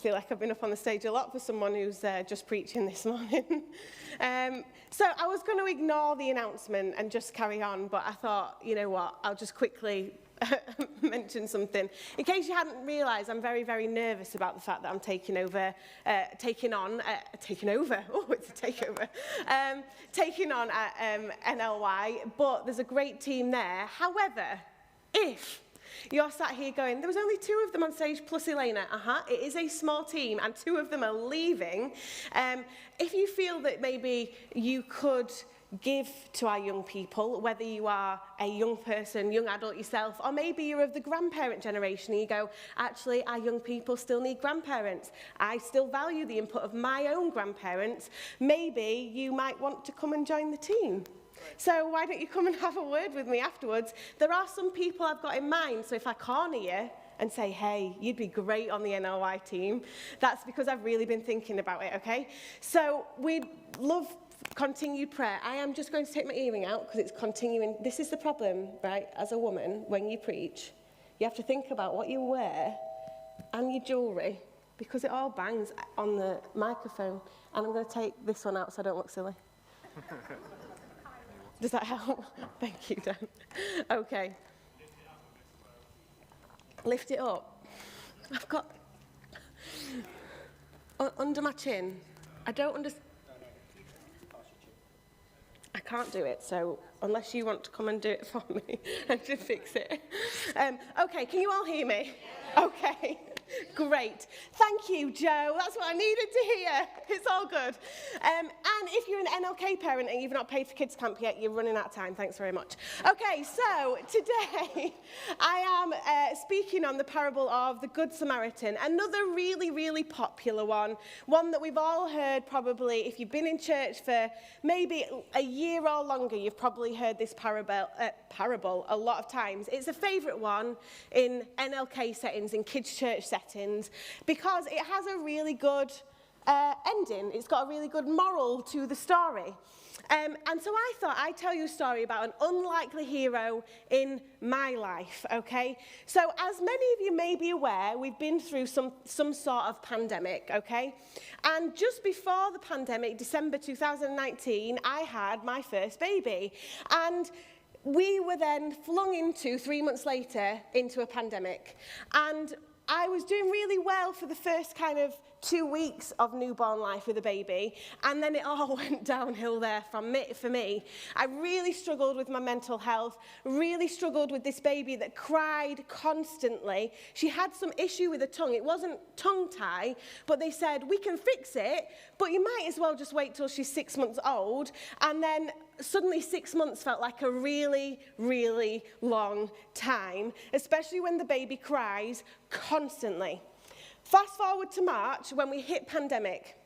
I feel like I've been up on the stage a lot for someone who's just preaching this morning. So I was going to ignore the announcement and just carry on, but I thought, you know what, I'll just quickly mention something. In case you hadn't realised, I'm very, very nervous about the fact that I'm taking on, oh, it's a takeover, taking on at NLY, but there's a great team there. However, if you're sat here going, there was only 2 of them on stage plus Elena. It is a small team and 2 of them are leaving. If you feel that maybe you could give to our young people, whether you are a young person, young adult yourself, or maybe you're of the grandparent generation and you go, actually, our young people still need grandparents. I still value the input of my own grandparents. Maybe you might want to come and join the team. So why don't you come and have a word with me afterwards? There are some people I've got in mind, so if I corner you and say, hey, you'd be great on the NLY team, that's because I've really been thinking about it, okay? So we'd love continued prayer. I am just going to take my earring out because it's continuing. This is the problem, right, as a woman, when you preach. You have to think about what you wear and your jewellery because it all bangs on the microphone. And I'm going to take this one out so I don't look silly. Does that help? Thank you, Dan. Okay. Lift it up. I've got under my chin. I don't understand. I can't do it, so unless you want to come and do it for me, I can fix it. Okay, can you all hear me? Okay, great. Thank you, Joe. That's what I needed to hear. It's all good. And if you're an NLK parent and you've not paid for kids camp yet, you're running out of time. Thanks very much. Okay, so today I am speaking on the parable of the Good Samaritan, another really, really popular one that we've all heard probably. If you've been in church for maybe a year or longer, you've probably heard this parable a lot of times. It's a favourite one in NLK settings, in kids' church settings, because it has a really good ending. It's got a really good moral to the story. And so I thought I'd tell you a story about an unlikely hero in my life, okay? So as many of you may be aware, we've been through some sort of pandemic, okay? And just before the pandemic, December 2019, I had my first baby. And we were then flung into, 3 months later, into a pandemic. And I was doing really well for the first kind of 2 weeks of newborn life with a baby, and then it all went downhill there for me. I really struggled with my mental health, really struggled with this baby that cried constantly. She had some issue with her tongue. It wasn't tongue tie, but they said, we can fix it, but you might as well just wait till she's 6 months old. And then suddenly 6 months felt like a really, really long time, especially when the baby cries constantly. Fast forward to March, when we hit pandemic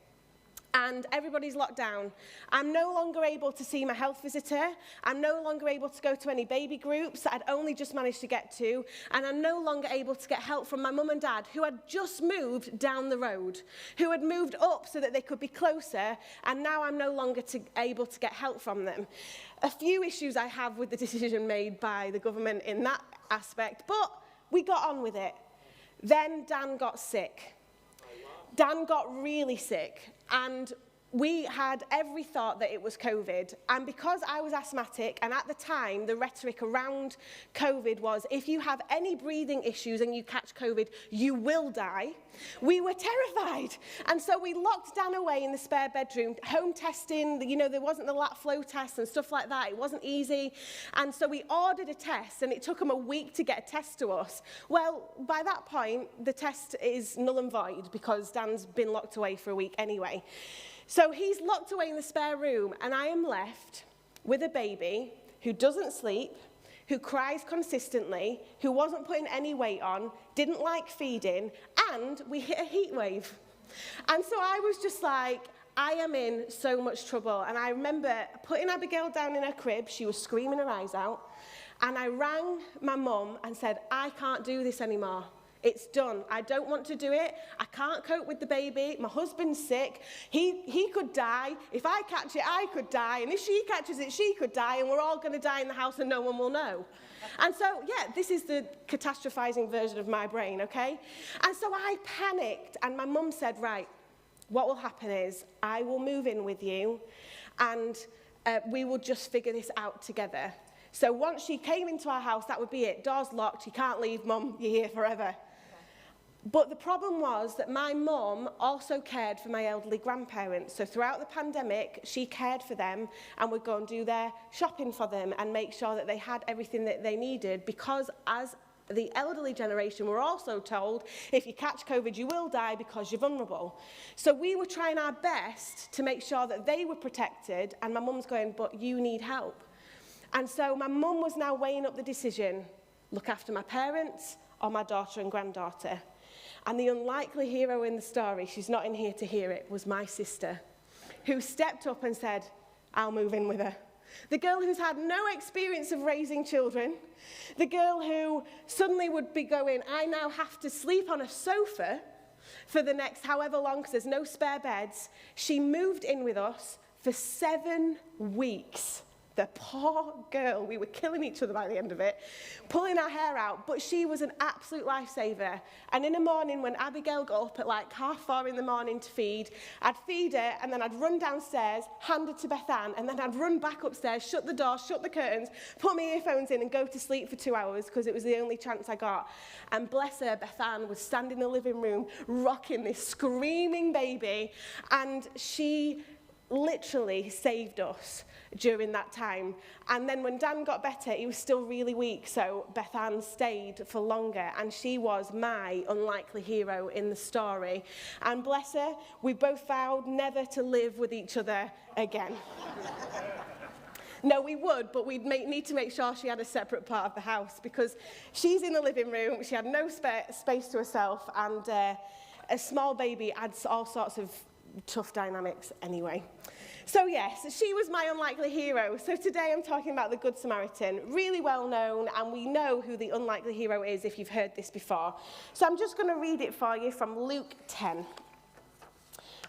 and everybody's locked down. I'm no longer able to see my health visitor. I'm no longer able to go to any baby groups that I'd only just managed to get to. And I'm no longer able to get help from my mum and dad, who had just moved down the road, who had moved up so that they could be closer. And now I'm no longer able to get help from them. A few issues I have with the decision made by the government in that aspect, but we got on with it. Then Dan got sick. Dan got really sick, and we had every thought that it was COVID. And because I was asthmatic, and at the time, the rhetoric around COVID was, if you have any breathing issues and you catch COVID, you will die. We were terrified. And so we locked Dan away in the spare bedroom, home testing, you know, there wasn't the lat flow test and stuff like that. It wasn't easy. And so we ordered a test, and it took him a week to get a test to us. Well, by that point, the test is null and void because Dan's been locked away for a week anyway. So he's locked away in the spare room, and I am left with a baby who doesn't sleep, who cries consistently, who wasn't putting any weight on, didn't like feeding, and we hit a heat wave. And so I was just like, I am in so much trouble. And I remember putting Abigail down in her crib. She was screaming her eyes out. And I rang my mum and said, I can't do this anymore. It's done. I don't want to do it. I can't cope with the baby. My husband's sick. He could die. If I catch it, I could die. And if she catches it, she could die. And we're all going to die in the house and no one will know. And so, yeah, this is the catastrophizing version of my brain, okay? And so I panicked. And my mum said, right, what will happen is I will move in with you and we will just figure this out together. So once she came into our house, that would be it. Door's locked. You can't leave, Mum. You're here forever. But the problem was that my mum also cared for my elderly grandparents. So throughout the pandemic, she cared for them and would go and do their shopping for them and make sure that they had everything that they needed, because as the elderly generation were also told, if you catch COVID, you will die because you're vulnerable. So we were trying our best to make sure that they were protected, and my mum's going, but you need help. And so my mum was now weighing up the decision, look after my parents or my daughter and granddaughter. And the unlikely hero in the story, she's not in here to hear it, was my sister, who stepped up and said, I'll move in with her. The girl who's had no experience of raising children, the girl who suddenly would be going, I now have to sleep on a sofa for the next however long because there's no spare beds. She moved in with us for 7 weeks. The poor girl, we were killing each other by the end of it, pulling our hair out, but she was an absolute lifesaver. And in the morning when Abigail got up at like 4:30 in the morning to feed, I'd feed her and then I'd run downstairs, hand her to Beth Ann, and then I'd run back upstairs, shut the door, shut the curtains, put my earphones in and go to sleep for 2 hours because it was the only chance I got. And bless her, Beth Ann was standing in the living room rocking this screaming baby, and she literally saved us during that time. And then when Dan got better, he was still really weak, so Beth Ann stayed for longer, and she was my unlikely hero in the story. And bless her, we both vowed never to live with each other again. No, we would, but we'd need to make sure she had a separate part of the house, because she's in the living room, she had no space to herself, and a small baby adds all sorts of tough dynamics anyway. So yes, she was my unlikely hero. So today I'm talking about the Good Samaritan, really well known, and we know who the unlikely hero is if you've heard this before. So I'm just going to read it for you from Luke 10.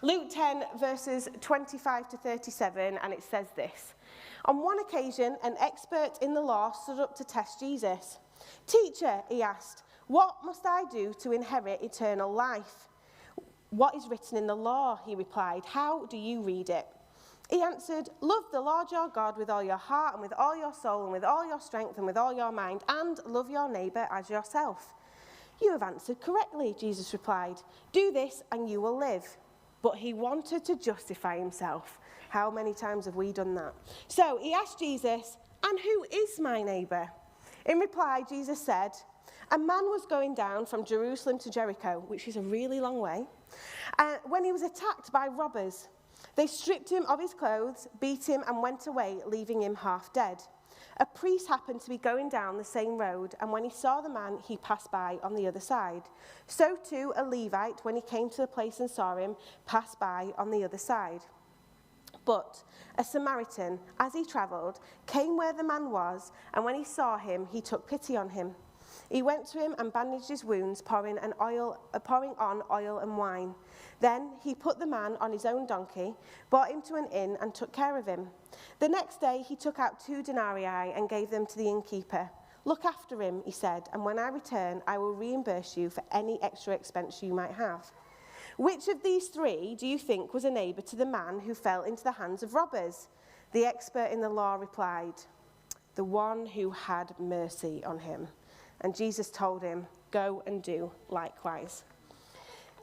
Luke 10 verses 25 to 37, and it says this. On one occasion, an expert in the law stood up to test Jesus. Teacher, he asked, what must I do to inherit eternal life? What is written in the law, he replied. How do you read it? He answered, love the Lord your God with all your heart and with all your soul and with all your strength and with all your mind, and love your neighbour as yourself. You have answered correctly, Jesus replied. Do this and you will live. But he wanted to justify himself. How many times have we done that? So he asked Jesus, and who is my neighbour? In reply, Jesus said, a man was going down from Jerusalem to Jericho, which is a really long way, when he was attacked by robbers. They stripped him of his clothes, beat him, and went away, leaving him half dead. A priest happened to be going down the same road, and when he saw the man, he passed by on the other side. So too a Levite, when he came to the place and saw him, passed by on the other side. But a Samaritan, as he travelled, came where the man was, and when he saw him, he took pity on him. He went to him and bandaged his wounds, pouring on oil and wine. Then he put the man on his own donkey, brought him to an inn, and took care of him. The next day he took out 2 denarii and gave them to the innkeeper. Look after him, he said, and when I return, I will reimburse you for any extra expense you might have. Which of these 3 do you think was a neighbour to the man who fell into the hands of robbers? The expert in the law replied, the one who had mercy on him. And Jesus told him, go and do likewise.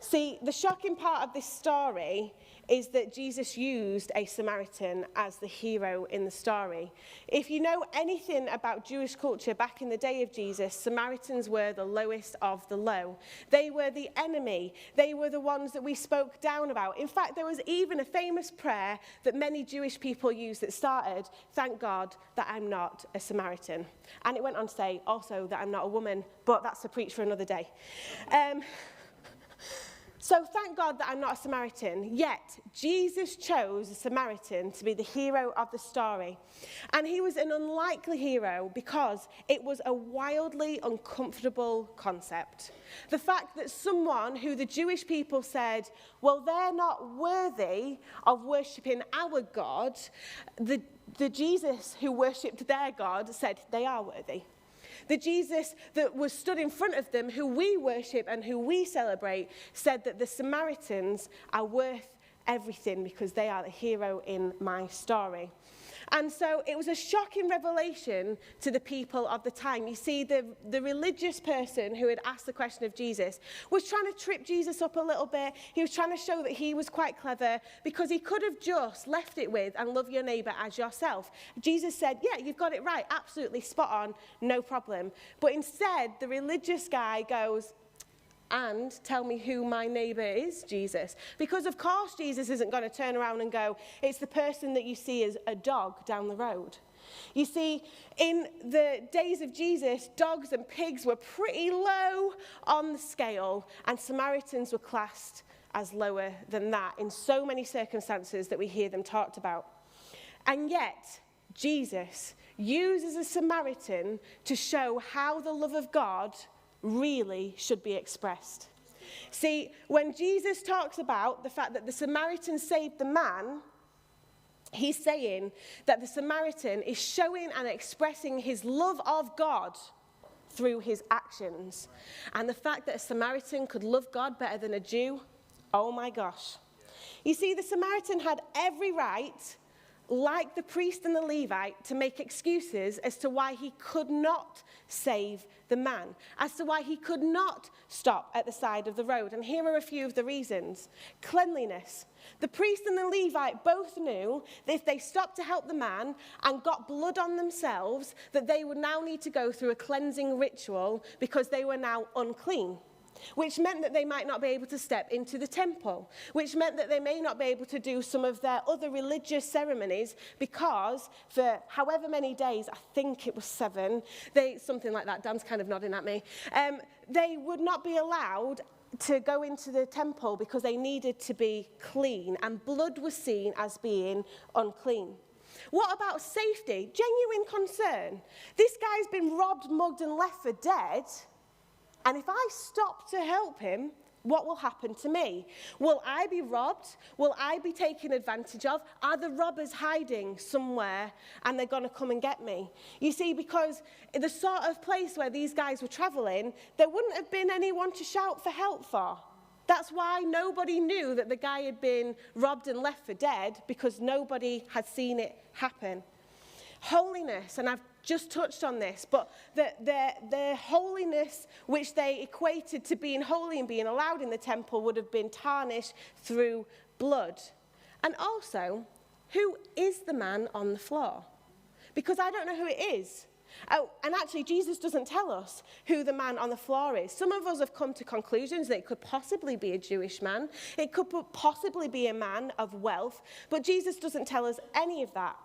See, the shocking part of this story is that Jesus used a Samaritan as the hero in the story. If you know anything about Jewish culture back in the day of Jesus, Samaritans were the lowest of the low. They were the enemy. They were the ones that we spoke down about. In fact, there was even a famous prayer that many Jewish people used that started, thank God that I'm not a Samaritan. And it went on to say also that I'm not a woman, but that's a preach for another day. So thank God that I'm not a Samaritan, yet Jesus chose a Samaritan to be the hero of the story. And he was an unlikely hero because it was a wildly uncomfortable concept. The fact that someone who the Jewish people said, well, they're not worthy of worshipping our God, the Jesus who worshipped their God said they are worthy. The Jesus that was stood in front of them, who we worship and who we celebrate, said that the Samaritans are worth everything because they are the hero in my story. And so it was a shocking revelation to the people of the time. You see, the religious person who had asked the question of Jesus was trying to trip Jesus up a little bit. He was trying to show that he was quite clever because he could have just left it with, and love your neighbour as yourself. Jesus said, yeah, you've got it right, absolutely spot on, no problem. But instead, the religious guy goes, and tell me who my neighbour is, Jesus. Because of course Jesus isn't going to turn around and go, it's the person that you see as a dog down the road. You see, in the days of Jesus, dogs and pigs were pretty low on the scale, and Samaritans were classed as lower than that in so many circumstances that we hear them talked about. And yet, Jesus uses a Samaritan to show how the love of God really should be expressed. See, when Jesus talks about the fact that the Samaritan saved the man, he's saying that the Samaritan is showing and expressing his love of God through his actions. And the fact that a Samaritan could love God better than a Jew, oh my gosh. You see, the Samaritan had every right, like the priest and the Levite, to make excuses as to why he could not save the man, as to why he could not stop at the side of the road. And here are a few of the reasons. Cleanliness. The priest and the Levite both knew that if they stopped to help the man and got blood on themselves, that they would now need to go through a cleansing ritual because they were now unclean. Which meant that they might not be able to step into the temple, which meant that they may not be able to do some of their other religious ceremonies because for however many days, I think it was 7, something like that, Dan's kind of nodding at me, they would not be allowed to go into the temple because they needed to be clean, and blood was seen as being unclean. What about safety? Genuine concern. This guy's been robbed, mugged, and left for dead. And if I stop to help him, what will happen to me? Will I be robbed? Will I be taken advantage of? Are the robbers hiding somewhere and they're going to come and get me? You see, because the sort of place where these guys were traveling, there wouldn't have been anyone to shout for help for. That's why nobody knew that the guy had been robbed and left for dead, because nobody had seen it happen. Holiness, and I've just touched on this, but the holiness which they equated to being holy and being allowed in the temple would have been tarnished through blood. And also, who is the man on the floor? Because I don't know who it is. Oh, and actually, Jesus doesn't tell us who the man on the floor is. Some of us have come to conclusions that it could possibly be a Jewish man. It could possibly be a man of wealth, but Jesus doesn't tell us any of that.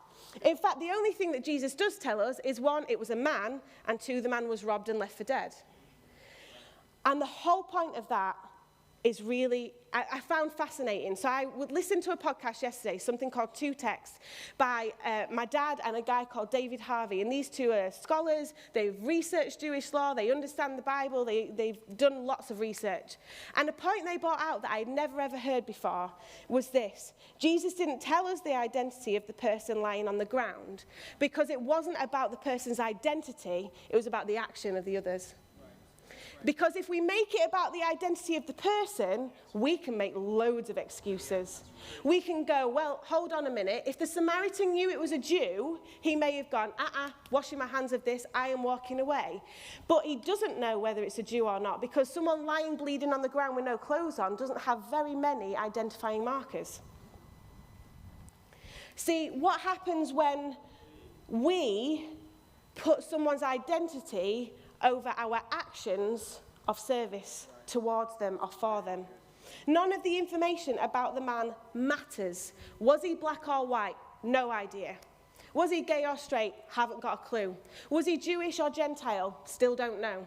In fact, the only thing that Jesus does tell us is 1, it was a man, and 2, the man was robbed and left for dead. And the whole point of that is really, I found fascinating. So I would listen to a podcast yesterday, something called Two Texts, by my dad and a guy called David Harvey. And these two are scholars. They've researched Jewish law. They understand the Bible. They've done lots of research. And a point they brought out that I had never ever heard before was this. Jesus didn't tell us the identity of the person lying on the ground because it wasn't about the person's identity. It was about the action of the others. Because if we make it about the identity of the person, we can make loads of excuses. We can go, well, hold on a minute. If the Samaritan knew it was a Jew, he may have gone, washing my hands of this, I am walking away. But he doesn't know whether it's a Jew or not, because someone lying bleeding on the ground with no clothes on doesn't have very many identifying markers. See, what happens when we put someone's identity over our actions of service towards them or for them? None of the information about the man matters. Was he black or white? No idea. Was he gay or straight? Haven't got a clue. Was he Jewish or Gentile? Still don't know.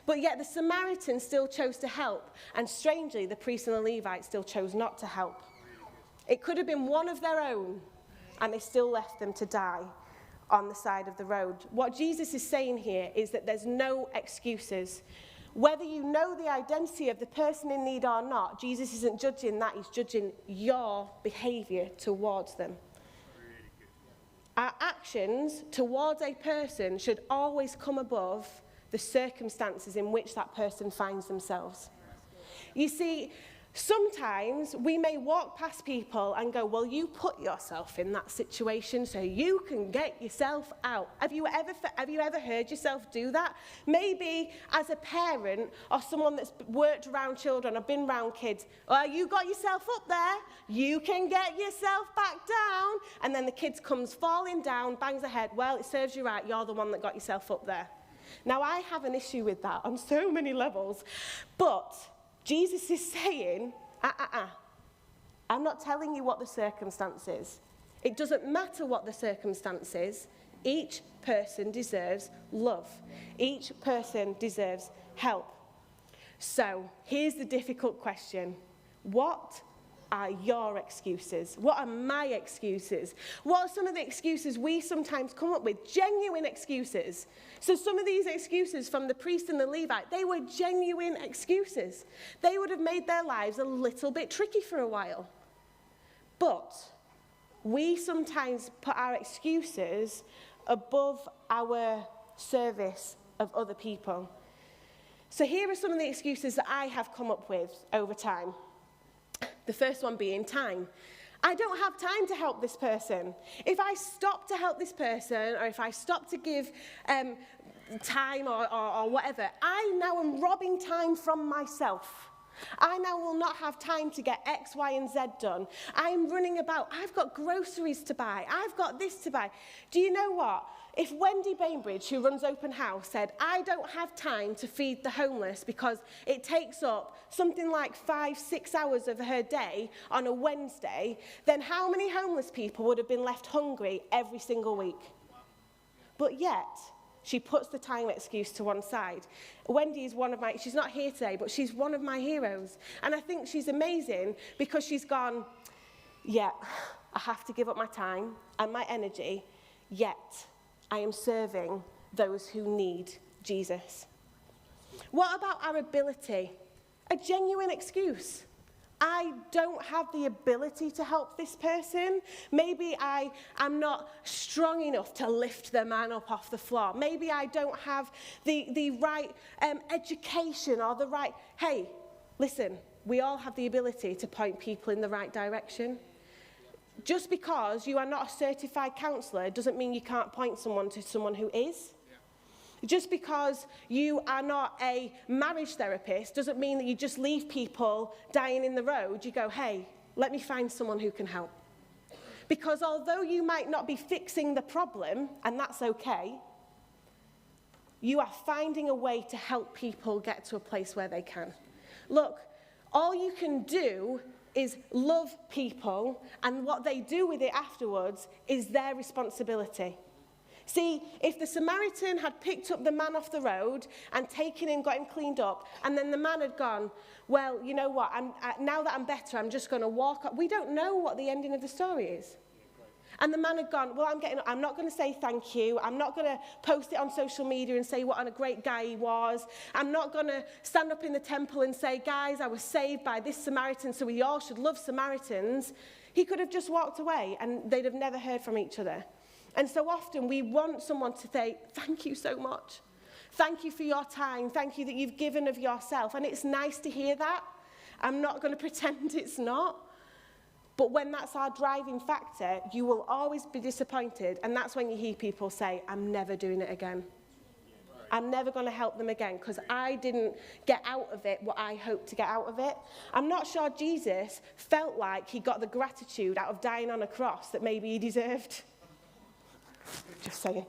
But yet the Samaritan still chose to help, and strangely, the priest and the Levite still chose not to help. It could have been one of their own, and they still left them to die on the side of the road. What Jesus is saying here is that there's no excuses. Whether you know the identity of the person in need or not, Jesus isn't judging that, he's judging your behaviour towards them. Our actions towards a person should always come above the circumstances in which that person finds themselves. You see, sometimes we may walk past people and go, well, you put yourself in that situation so you can get yourself out. Have you ever heard yourself do that? Maybe as a parent or someone that's worked around children or been around kids, well, you got yourself up there, you can get yourself back down. And then the kid comes falling down, bangs their head, well, it serves you right, you're the one that got yourself up there. Now, I have an issue with that on so many levels, but Jesus is saying, I'm not telling you what the circumstance is. It doesn't matter what the circumstance is. Each person deserves love. Each person deserves help. So, here's the difficult question. What are your excuses? What are my excuses? What are some of the excuses we sometimes come up with? Genuine excuses. So some of these excuses from the priest and the Levite, they were genuine excuses. They would have made their lives a little bit tricky for a while. But we sometimes put our excuses above our service of other people. So here are some of the excuses that I have come up with over time. The first one being time. I don't have time to help this person. If I stop to help this person, or if I stop to give time or whatever, I now am robbing time from myself. I now will not have time to get X, Y, and Z done. I'm running about. I've got groceries to buy. I've got this to buy. Do you know what? If Wendy Bainbridge, who runs Open House, said, I don't have time to feed the homeless because it takes up something like 5-6 hours of her day on a Wednesday, then how many homeless people would have been left hungry every single week? But yet, she puts the time excuse to one side. Wendy is she's not here today, but she's one of my heroes. And I think she's amazing because she's gone, yeah, I have to give up my time and my energy, yet I am serving those who need Jesus. What about our ability? A genuine excuse. I don't have the ability to help this person. Maybe I am not strong enough to lift the man up off the floor. Maybe I don't have the right education or the right... Hey, listen, we all have the ability to point people in the right direction. Just because you are not a certified counsellor doesn't mean you can't point someone to someone who is. Just because you are not a marriage therapist doesn't mean that you just leave people dying in the road. You go, hey, let me find someone who can help. Because although you might not be fixing the problem, and that's okay, you are finding a way to help people get to a place where they can. Look, all you can do is love people, and what they do with it afterwards is their responsibility. See, if the Samaritan had picked up the man off the road and taken him, got him cleaned up, and then the man had gone, well, you know what, now that I'm better, I'm just going to walk up. We don't know what the ending of the story is. And the man had gone, well, I'm not going to say thank you. I'm not going to post it on social media and say what a great guy he was. I'm not going to stand up in the temple and say, guys, I was saved by this Samaritan, so we all should love Samaritans. He could have just walked away and they'd have never heard from each other. And so often we want someone to say, thank you so much. Thank you for your time. Thank you that you've given of yourself. And it's nice to hear that. I'm not going to pretend it's not. But when that's our driving factor, you will always be disappointed. And that's when you hear people say, I'm never doing it again. I'm never going to help them again because I didn't get out of it what I hoped to get out of it. I'm not sure Jesus felt like he got the gratitude out of dying on a cross that maybe he deserved. Just saying.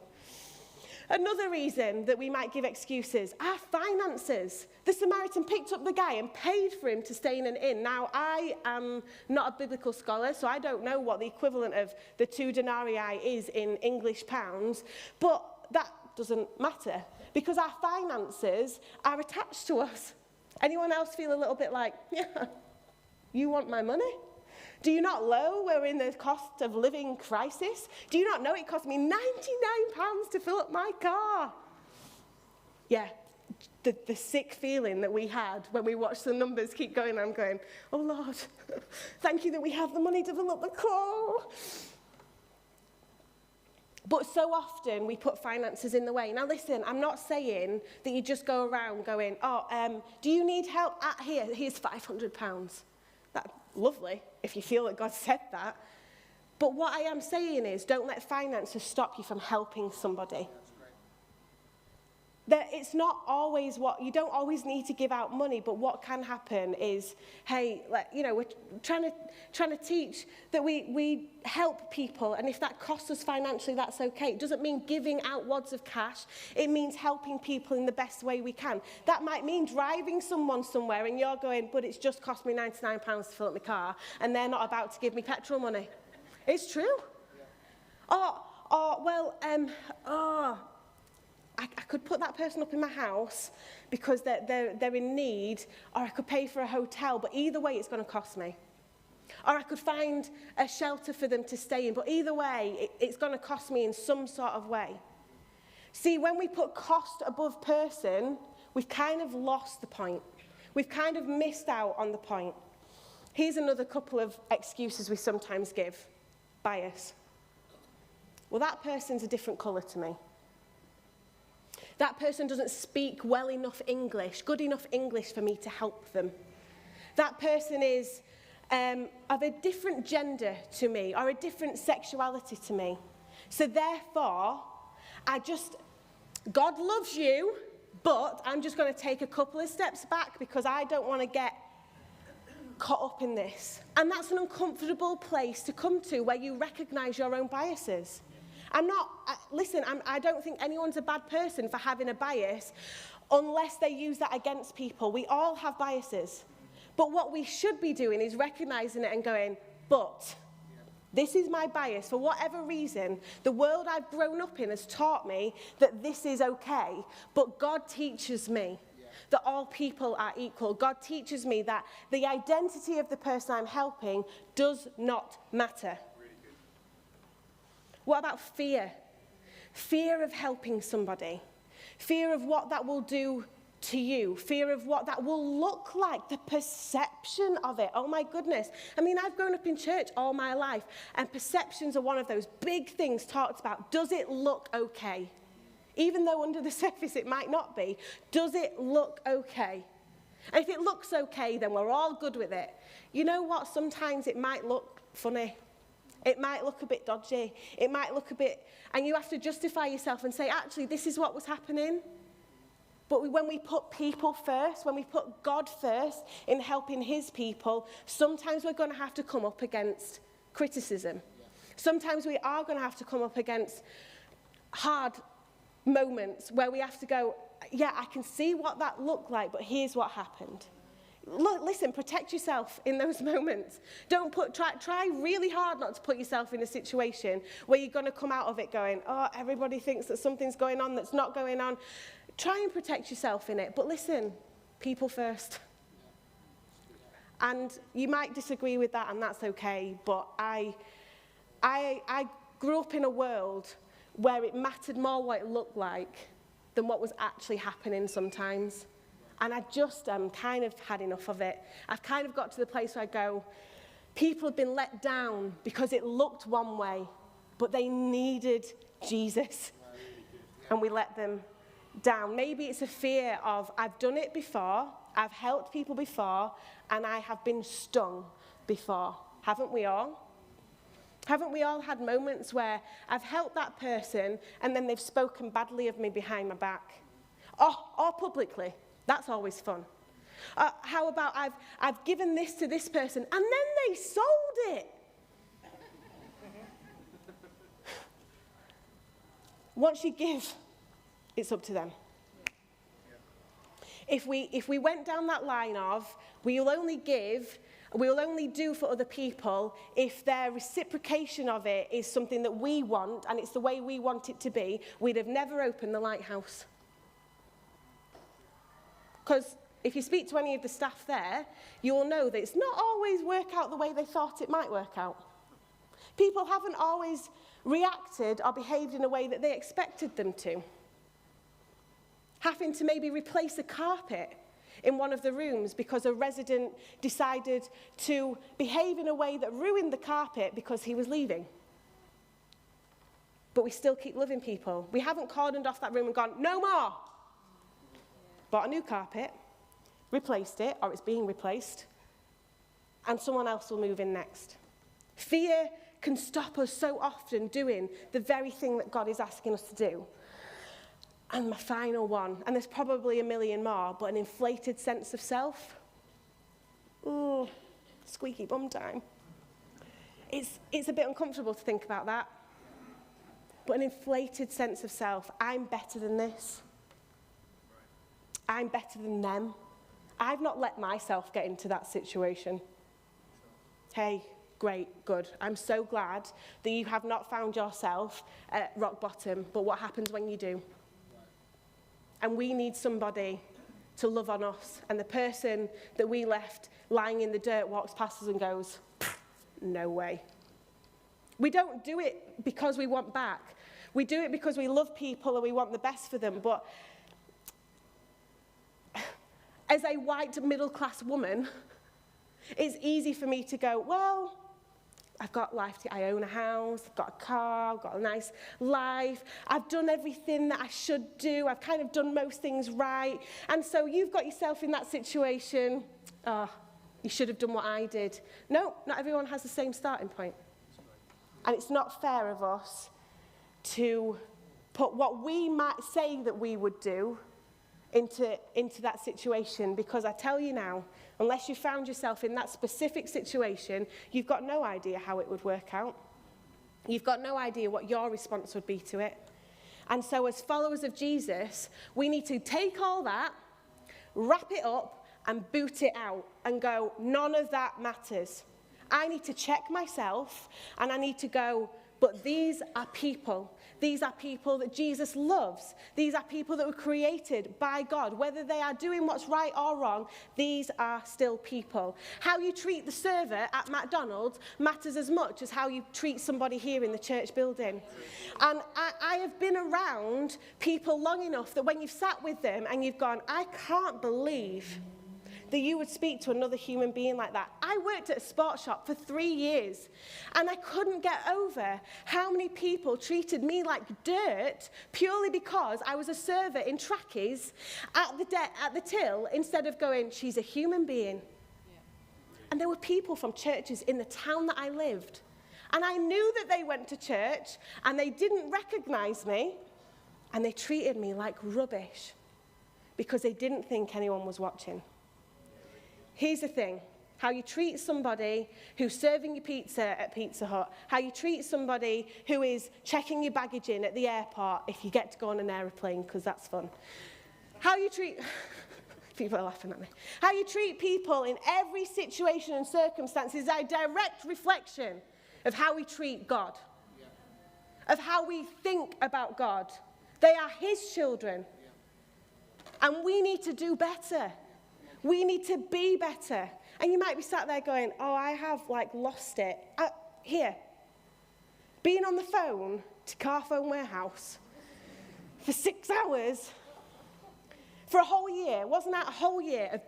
Another reason that we might give excuses are finances. The Samaritan picked up the guy and paid for him to stay in an inn. Now, I am not a biblical scholar, so I don't know what the equivalent of the 2 denarii is in English pounds, but that doesn't matter. because our finances are attached to us. Anyone else feel a little bit like, yeah, you want my money? Do you not know we're in the cost of living crisis? Do you not know it cost me £99 to fill up my car? Yeah, the sick feeling that we had when we watched the numbers keep going, I'm going, oh Lord, thank you that we have the money to fill up the car. But so often we put finances in the way. Now listen, I'm not saying that you just go around going, do you need help? Here's £500. That's lovely if you feel that God said that. But what I am saying is, don't let finances stop you from helping somebody. That it's not always you don't always need to give out money, but what can happen is, hey, we're trying to teach that we help people, and if that costs us financially, that's okay. It doesn't mean giving out wads of cash. It means helping people in the best way we can. That might mean driving someone somewhere, and you're going, but it's just cost me £99 to fill up my car, and they're not about to give me petrol money. It's true. Yeah. I could put that person up in my house because they're in need, or I could pay for a hotel, but either way it's going to cost me. Or I could find a shelter for them to stay in, but either way it's going to cost me in some sort of way. See, when we put cost above person, we've kind of lost the point. We've kind of missed out on the point. Here's another couple of excuses we sometimes give. Bias. Well, that person's a different colour to me. That person doesn't speak well enough English, good enough English for me to help them. That person is of a different gender to me, or a different sexuality to me. So therefore, God loves you, but I'm just going to take a couple of steps back because I don't want to get caught up in this. And that's an uncomfortable place to come to where you recognize your own biases. I don't think anyone's a bad person for having a bias unless they use that against people. We all have biases. But what we should be doing is recognizing it and going, but this is my bias. For whatever reason, the world I've grown up in has taught me that this is okay. But God teaches me that all people are equal. God teaches me that the identity of the person I'm helping does not matter. What about fear? Fear of helping somebody. Fear of what that will do to you. Fear of what that will look like. The perception of it. Oh my goodness. I mean, I've grown up in church all my life, and perceptions are one of those big things talked about. Does it look okay? Even though under the surface it might not be. Does it look okay? And if it looks okay, then we're all good with it. You know what? Sometimes it might look funny. It might look a bit dodgy. It might look a bit, and you have to justify yourself and say, actually, this is what was happening. But when we put people first, when we put God first in helping his people, sometimes we're going to have to come up against criticism. Yeah. Sometimes we are going to have to come up against hard moments where we have to go, yeah, I can see what that looked like, but here's what happened. Look, listen, protect yourself in those moments. Try really hard not to put yourself in a situation where you're going to come out of it going, oh, everybody thinks that something's going on that's not going on. Try and protect yourself in it. But listen, people first. And you might disagree with that, and that's okay. But I grew up in a world where it mattered more what it looked like than what was actually happening sometimes. And I just kind of had enough of it. I've kind of got to the place where I go, people have been let down because it looked one way, but they needed Jesus. And we let them down. Maybe it's a fear of, I've done it before, I've helped people before, and I have been stung before. Haven't we all? Haven't we all had moments where I've helped that person and then they've spoken badly of me behind my back? Or publicly. That's always fun. How about I've given this to this person and then they sold it? Once you give, it's up to them. If we went down that line of we'll only give, we'll only do for other people if their reciprocation of it is something that we want and it's the way we want it to be, we'd have never opened the lighthouse. Because if you speak to any of the staff there, you will know that it's not always work out the way they thought it might work out. People haven't always reacted or behaved in a way that they expected them to. Having to maybe replace a carpet in one of the rooms because a resident decided to behave in a way that ruined the carpet because he was leaving. But we still keep loving people. We haven't cordoned off that room and gone, no more. Bought a new carpet, replaced it, or it's being replaced, and someone else will move in next. Fear can stop us so often doing the very thing that God is asking us to do. And my final one, and there's probably a million more, but an inflated sense of self. Ooh, squeaky bum time. It's a bit uncomfortable to think about that. But an inflated sense of self. I'm better than this. I'm better than them. I've not let myself get into that situation. Hey, great, good. I'm so glad that you have not found yourself at rock bottom, but what happens when you do? And we need somebody to love on us. And the person that we left lying in the dirt walks past us and goes, no way. We don't do it because we want back. We do it because we love people and we want the best for them. But as a white middle-class woman, it's easy for me to go, well, I've got life, I own a house, I've got a car, I've got a nice life, I've done everything that I should do, I've kind of done most things right, and so you've got yourself in that situation, you should have done what I did. No, not everyone has the same starting point. And it's not fair of us to put what we might say that we would do into that situation, because I tell you now, unless you found yourself in that specific situation, you've got no idea how it would work out. You've got no idea what your response would be to it. And so as followers of Jesus, we need to take all that, wrap it up, and boot it out and go, none of that matters. I need to check myself, and I need to go, but these are people. These are people that Jesus loves. These are people that were created by God. Whether they are doing what's right or wrong, these are still people. How you treat the server at McDonald's matters as much as how you treat somebody here in the church building. And I have been around people long enough that when you've sat with them and you've gone, I can't believe that you would speak to another human being like that. I worked at a sports shop for 3 years, and I couldn't get over how many people treated me like dirt purely because I was a server in trackies at the till instead of going, she's a human being. Yeah. And there were people from churches in the town that I lived, and I knew that they went to church, and they didn't recognize me, and they treated me like rubbish because they didn't think anyone was watching. Here's the thing, how you treat somebody who's serving you pizza at Pizza Hut, how you treat somebody who is checking your baggage in at the airport if you get to go on an aeroplane, because that's fun. How you treat, people are laughing at me. How you treat people in every situation and circumstance is a direct reflection of how we treat God, of how we think about God. They are his children, and we need to do better. We need to be better. And you might be sat there going, oh, I have lost it. Here, being on the phone to Carphone Warehouse for 6 hours for a whole year. Wasn't that a whole year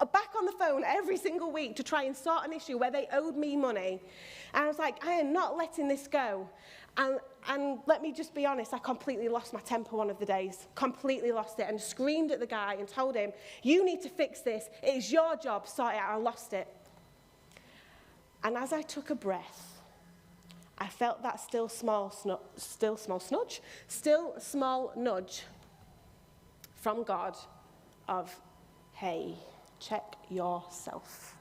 of back on the phone every single week to try and sort an issue where they owed me money? And I was like, I am not letting this go. And let me just be honest, I completely lost my temper one of the days. Completely lost it and screamed at the guy and told him, you need to fix this. It is your job, sort it out. I lost it. And as I took a breath, I felt that still small nudge from God of, hey, check yourself.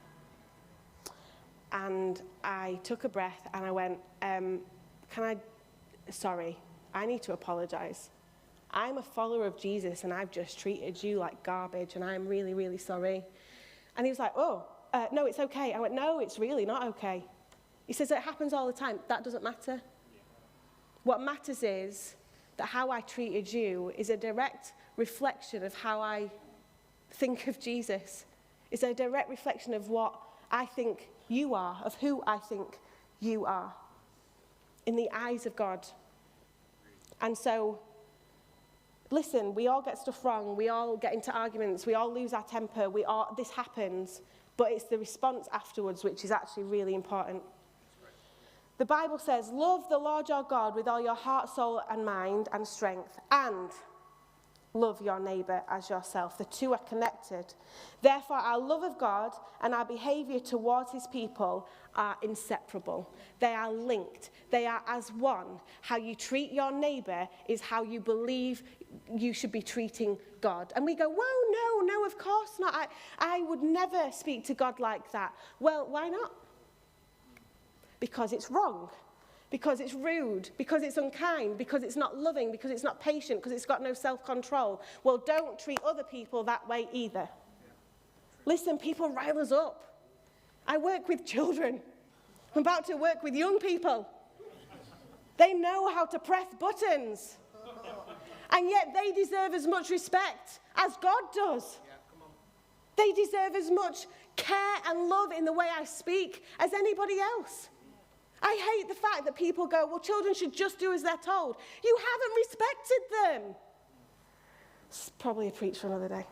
And I took a breath and I went, sorry, I need to apologize. I'm a follower of Jesus and I've just treated you like garbage and I'm really, really sorry. And he was like, no, it's okay. I went, no, it's really not okay. He says, it happens all the time. That doesn't matter. What matters is that how I treated you is a direct reflection of how I think of Jesus is a direct reflection of what I think you are, of who I think you are, in the eyes of God. And so, listen, we all get stuff wrong, we all get into arguments, we all lose our temper, this happens, but it's the response afterwards which is actually really important. The Bible says, love the Lord your God with all your heart, soul, and mind and strength, and love your neighbour as yourself. The two are connected. Therefore, our love of God and our behaviour towards his people are inseparable. They are linked. They are as one. How you treat your neighbour is how you believe you should be treating God. And we go, whoa, no, of course not. I would never speak to God like that. Well, why not? Because it's wrong. Because it's rude, because it's unkind, because it's not loving, because it's not patient, because it's got no self-control. Well, don't treat other people that way either. Listen, people rile us up. I work with children. I'm about to work with young people. They know how to press buttons. And yet they deserve as much respect as God does. They deserve as much care and love in the way I speak as anybody else. I hate the fact that people go, well, children should just do as they're told. You haven't respected them. It's probably a preach for another day.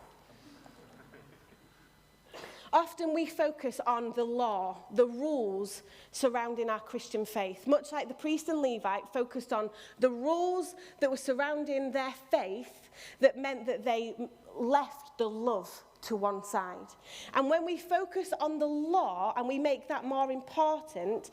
Often we focus on the law, the rules surrounding our Christian faith, much like the priest and Levite focused on the rules that were surrounding their faith that meant that they left the love to one side. And when we focus on the law and we make that more important,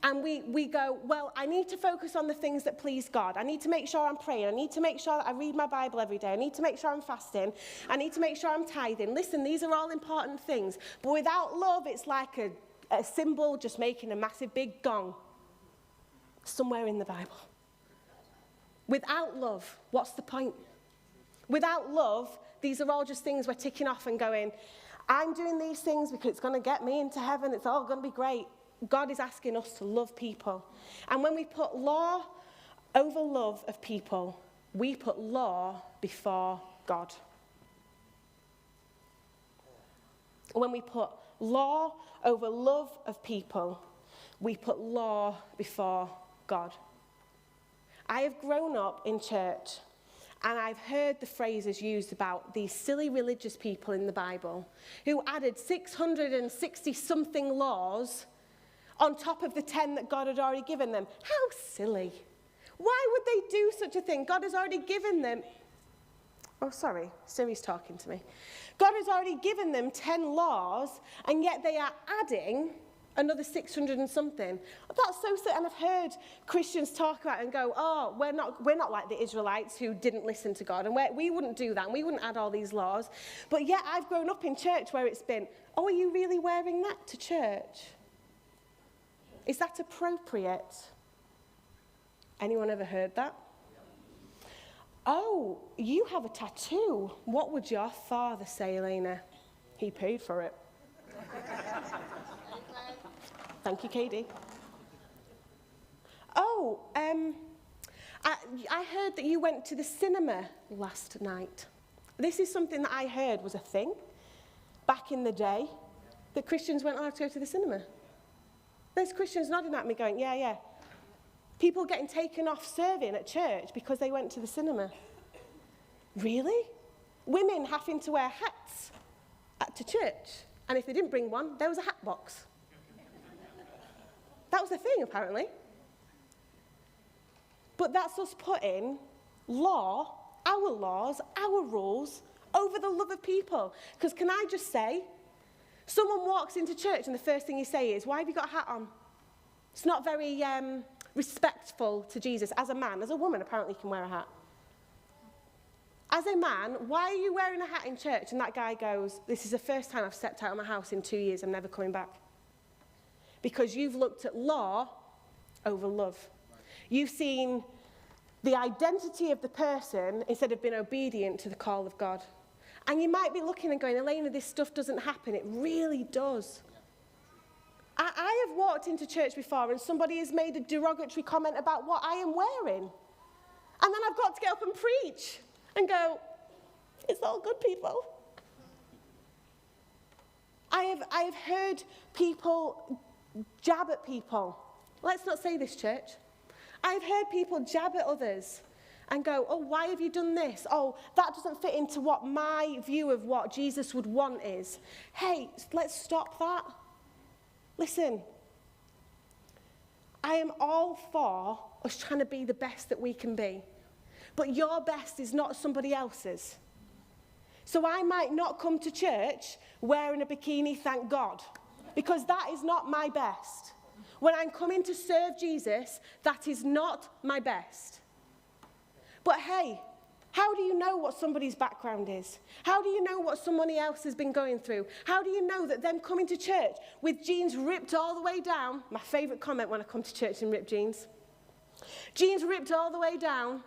and we go, well, I need to focus on the things that please God. I need to make sure I'm praying. I need to make sure that I read my Bible every day. I need to make sure I'm fasting. I need to make sure I'm tithing. Listen, these are all important things. But without love, it's like a cymbal just making a massive big gong somewhere in the Bible. Without love, what's the point? Without love, these are all just things we're ticking off and going, I'm doing these things because it's going to get me into heaven. It's all going to be great. God is asking us to love people. And when we put law over love of people, we put law before God. When we put law over love of people, we put law before God. I have grown up in church, and I've heard the phrases used about these silly religious people in the Bible who added 660-something laws on top of the 10 that God had already given them. How silly. Why would they do such a thing? God has already given them... Oh, sorry, Siri's talking to me. God has already given them 10 laws, and yet they are adding another 600 and something. That's so silly. And I've heard Christians talk about it and go, oh, we're not like the Israelites who didn't listen to God, and we wouldn't do that, and we wouldn't add all these laws. But yet I've grown up in church where it's been, oh, are you really wearing that to church? Is that appropriate? Anyone ever heard that? Oh, you have a tattoo. What would your father say, Elena? He paid for it. Thank you, KD. Oh, I heard that you went to the cinema last night. This is something that I heard was a thing back in the day, that Christians weren't allowed to go to the cinema. There's Christians nodding at me going, yeah. People getting taken off serving at church because they went to the cinema. Really? Women having to wear hats to church. And if they didn't bring one, there was a hat box. That was the thing, apparently. But that's us putting law, our laws, our rules, over the love of people. Because can I just say, someone walks into church and the first thing you say is, why have you got a hat on? It's not very respectful to Jesus. As a man, as a woman, apparently you can wear a hat. As a man, why are you wearing a hat in church? And that guy goes, this is the first time I've stepped out of my house in 2 years. I'm never coming back. Because you've looked at law over love. You've seen the identity of the person instead of being obedient to the call of God. And you might be looking and going, Elena, this stuff doesn't happen. It really does. I have walked into church before and somebody has made a derogatory comment about what I am wearing. And then I've got to get up and preach and go, it's all good, people. I have heard people jab at people. Let's not say this, church. I've heard people jab at others and go, oh, why have you done this? Oh, that doesn't fit into what my view of what Jesus would want is. Hey, let's stop that. Listen, I am all for us trying to be the best that we can be. But your best is not somebody else's. So I might not come to church wearing a bikini, thank God, because that is not my best. When I'm coming to serve Jesus, that is not my best. But hey, how do you know what somebody's background is? How do you know what somebody else has been going through? How do you know that them coming to church with jeans ripped all the way down, my favourite comment when I come to church in ripped jeans, jeans ripped all the way down,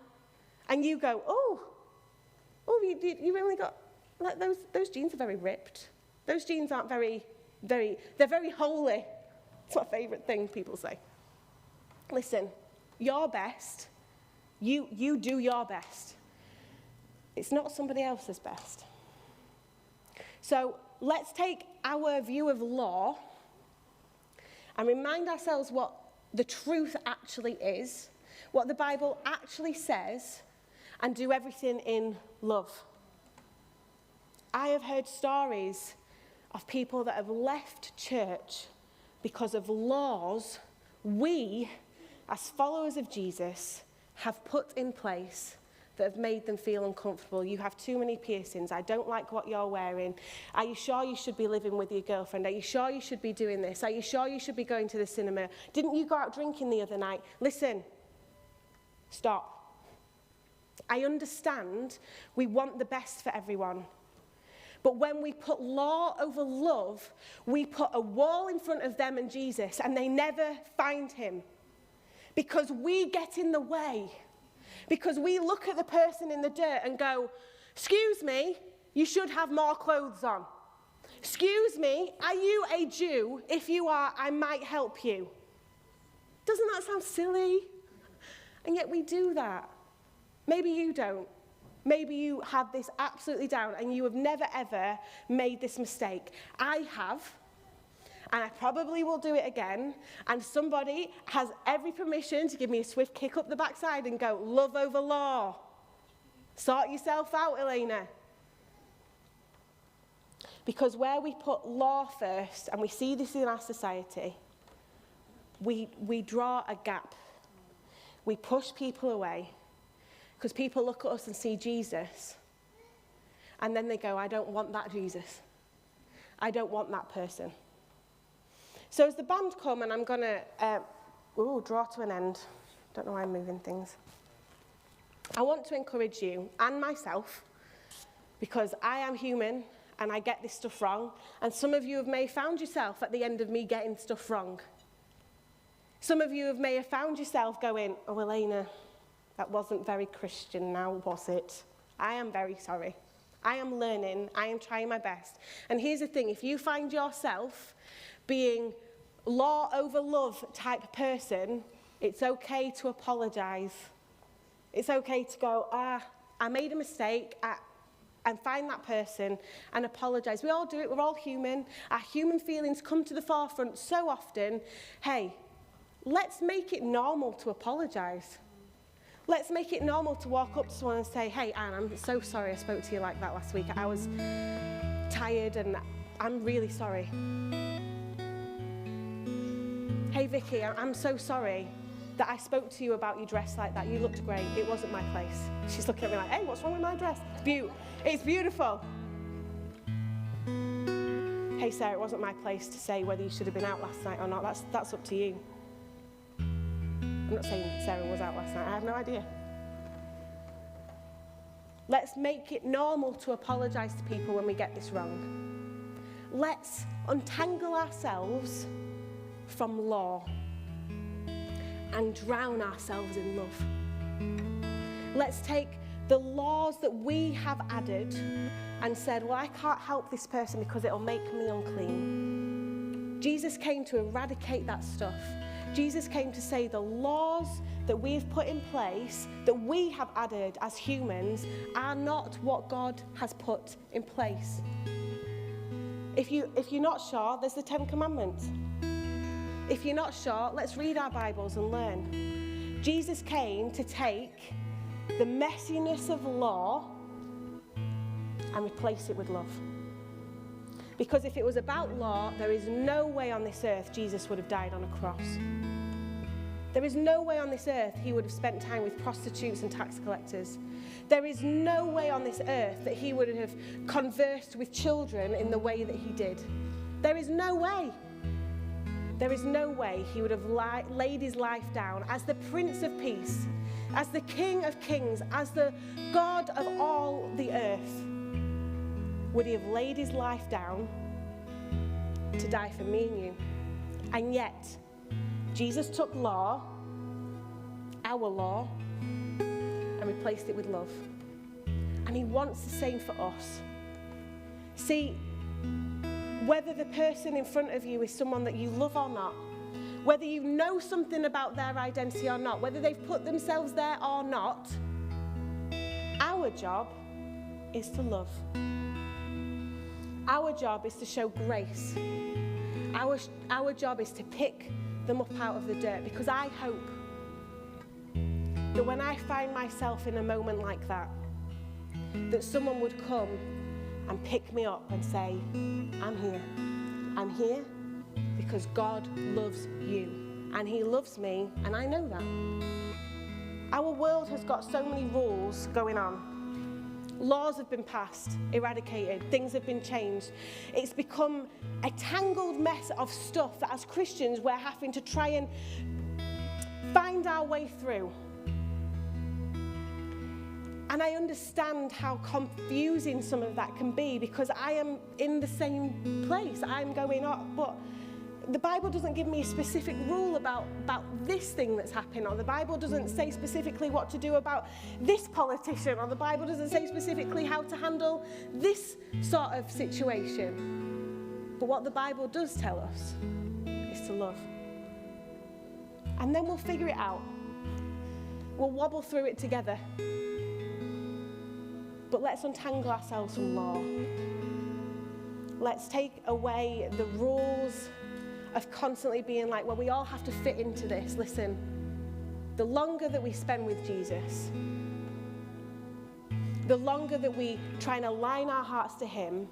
and you go, oh, you really got, like those jeans are very ripped. Those jeans aren't they're very holy. It's my favourite thing people say. Listen, your best, you do your best. It's not somebody else's best. So let's take our view of law and remind ourselves what the truth actually is, what the Bible actually says, and do everything in love. I have heard stories of people that have left church because of laws we, as followers of Jesus, have put in place that have made them feel uncomfortable. You have too many piercings. I don't like what you're wearing. Are you sure you should be living with your girlfriend? Are you sure you should be doing this? Are you sure you should be going to the cinema? Didn't you go out drinking the other night? Listen, stop. I understand we want the best for everyone. But when we put law over love, we put a wall in front of them and Jesus, and they never find him. Because we get in the way. Because we look at the person in the dirt and go, excuse me, you should have more clothes on. Excuse me, are you a Jew? If you are, I might help you. Doesn't that sound silly? And yet we do that. Maybe you don't. Maybe you have this absolutely down and you have never, ever made this mistake. I have, and I probably will do it again, and somebody has every permission to give me a swift kick up the backside and go, love over law. Sort yourself out, Elena. Because where we put law first, and we see this in our society, we draw a gap. We push people away. Because people look at us and see Jesus, and then they go, I don't want that Jesus. I don't want that person. So as the band come, and I'm going to draw to an end. Don't know why I'm moving things. I want to encourage you and myself, because I am human, and I get this stuff wrong, and some of you may have found yourself at the end of me getting stuff wrong. Some of you may have found yourself going, oh, Elena, that wasn't very Christian now, was it? I am very sorry. I am learning. I am trying my best. And here's the thing. If you find yourself being law over love type person, it's okay to apologize. It's okay to go, I made a mistake, and find that person and apologize. We all do it. We're all human. Our human feelings come to the forefront so often. Hey, let's make it normal to apologize. Let's make it normal to walk up to someone and say, hey, Anne, I'm so sorry I spoke to you like that last week. I was tired and I'm really sorry. Hey, Vicky, I'm so sorry that I spoke to you about your dress like that. You looked great. It wasn't my place. She's looking at me like, hey, what's wrong with my dress? It's beautiful. Hey, Sarah, it wasn't my place to say whether you should have been out last night or not. That's up to you. I'm not saying Sarah was out last night. I have no idea. Let's make it normal to apologise to people when we get this wrong. Let's untangle ourselves from law and drown ourselves in love. Let's take the laws that we have added and said, well, I can't help this person because it'll make me unclean. Jesus came to eradicate that stuff. Jesus came to say the laws that we've put in place, that we have added as humans, are not what God has put in place. If you're not sure, there's the 10 Commandments. If you're not sure, let's read our Bibles and learn. Jesus came to take the messiness of law and replace it with love. Because if it was about law, there is no way on this earth Jesus would have died on a cross. There is no way on this earth he would have spent time with prostitutes and tax collectors. There is no way on this earth that he would have conversed with children in the way that he did. There is no way. There is no way he would have laid his life down as the Prince of Peace, as the King of Kings, as the God of all the earth. Would he have laid his life down to die for me and you? And yet, Jesus took law, our law, and replaced it with love. And he wants the same for us. See, whether the person in front of you is someone that you love or not, whether you know something about their identity or not, whether they've put themselves there or not, our job is to love. Our job is to show grace. Our job is to pick them up out of the dirt, because I hope that when I find myself in a moment like that someone would come and pick me up and say, I'm here. I'm here because God loves you, and he loves me, and I know that. Our world has got so many rules going on. Laws have been passed, eradicated, things have been changed. It's become a tangled mess of stuff that as Christians we're having to try and find our way through. And I understand how confusing some of that can be, because I am in the same place. I'm going up, but the Bible doesn't give me a specific rule about this thing that's happening, or the Bible doesn't say specifically what to do about this politician, or the Bible doesn't say specifically how to handle this sort of situation. But what the Bible does tell us is to love. And then we'll figure it out. We'll wobble through it together. But let's untangle ourselves from law. Let's take away the rules of constantly being like, well, we all have to fit into this. Listen, the longer that we spend with Jesus, the longer that we try and align our hearts to him,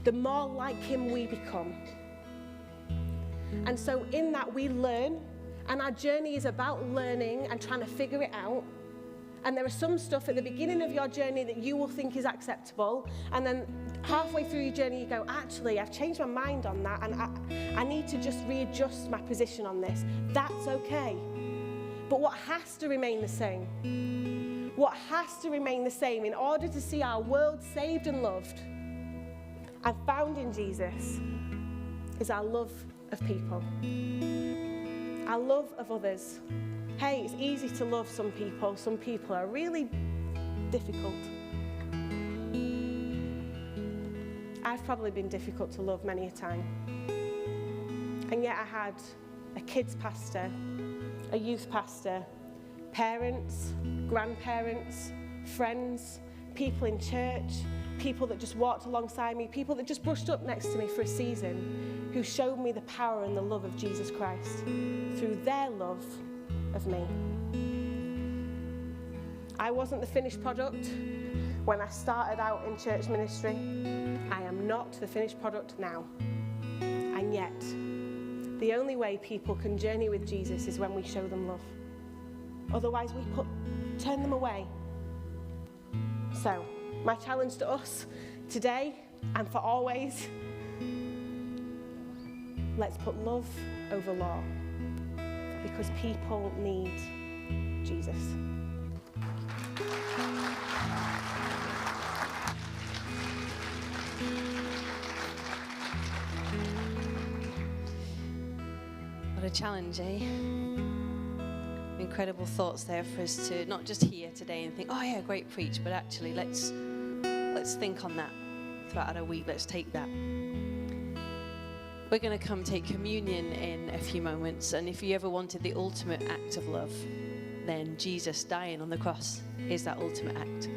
the more like him we become. And so in that we learn, and our journey is about learning and trying to figure it out. And there are some stuff at the beginning of your journey that you will think is acceptable, and then halfway through your journey you go, actually, I've changed my mind on that, and I need to just readjust my position on this. That's okay. But what has to remain the same, what has to remain the same in order to see our world saved and loved and found in Jesus, is our love of people, our love of others. Hey, it's easy to love some people. Some people are really difficult. I've probably been difficult to love many a time. And yet I had a kids pastor, a youth pastor, parents, grandparents, friends, people in church, people that just walked alongside me, people that just brushed up next to me for a season, who showed me the power and the love of Jesus Christ through their love of me. I wasn't the finished product when I started out in church ministry. I am not the finished product now. And yet, the only way people can journey with Jesus is when we show them love. Otherwise, we turn them away. So, my challenge to us today and for always, let's put love over law, because people need Jesus. What a challenge, eh? Incredible thoughts there for us to not just hear today and think, oh yeah, great preach, but actually let's think on that throughout our week. Let's take that. We're going to come take communion in a few moments, and if you ever wanted the ultimate act of love, then Jesus dying on the cross is that ultimate act.